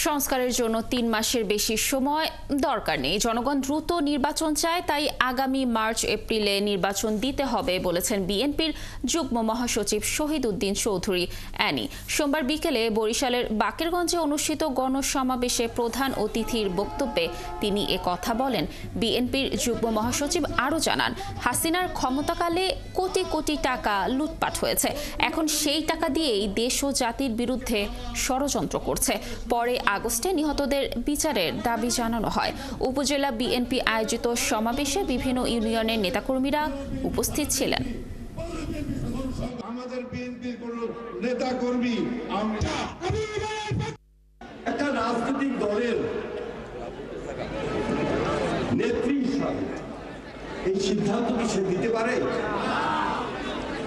সংস্কারের জন্য ৩ মাসের বেশি সময় দরকার নেই। জনগণ দ্রুত নির্বাচন চায়, তাই আগামী মার্চ-এপ্রিলে নির্বাচন দিতে হবে বলেছেন বিএনপির যুগ্ম মহাসচিব শহীদ উদ্দিন চৌধুরী অ্যানি। সোমবার বিকেলে বরিশালের বাকেরগঞ্জে অনুষ্ঠিত গণসমাবেশে প্রধান অতিথির বক্তব্যে তিনি কথা বলেন। বিএনপির যুগ্ম মহাসচিব আরও জানান, হাসিনার ক্ষমতাকালে কোটি কোটি টাকা লুটপাট হয়েছে। এখন সেই টাকা দিয়েই দেশ ও জাতির বিরুদ্ধে ষড়যন্ত্র করছে। পরে আগস্টে নিহতদের বিচারের দাবি জানানো হয়। উপজেলা বিএনপি আয়োজিত সমাবেশে বিভিন্ন ইউনিয়নের নেতাকর্মীরা উপস্থিত ছিলেন। আমাদের বিএনপির কোন নেতাকর্মী একটা রাজনৈতিক দলের নেত্রী হিসাবে এই সিদ্ধান্ত কি সে দিতে পারে?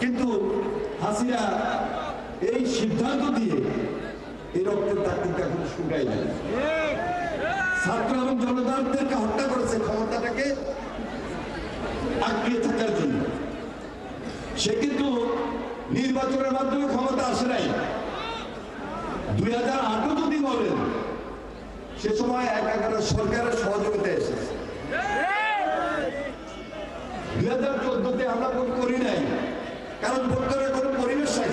কিন্তু হাসিনা এই সিদ্ধান্ত দিয়ে এই রক্তের দাগ কিন্তু এখন শুকাই যায়। ছাত্র এবং জনগণদেরকে হত্যা করেছে ক্ষমতাটাকে আঁকড়িয়ে থাকার জন্য। সে কিন্তু নির্বাচনের মাধ্যমে ক্ষমতা আসে নাই। 2008 যদি বলেন, সে সময় একাধারে সরকারের সহযোগিতা এসেছে। 2014-তে আমরা ভোট করি নাই, কারণ ভোট করার কোনো পরিবেশ নাই।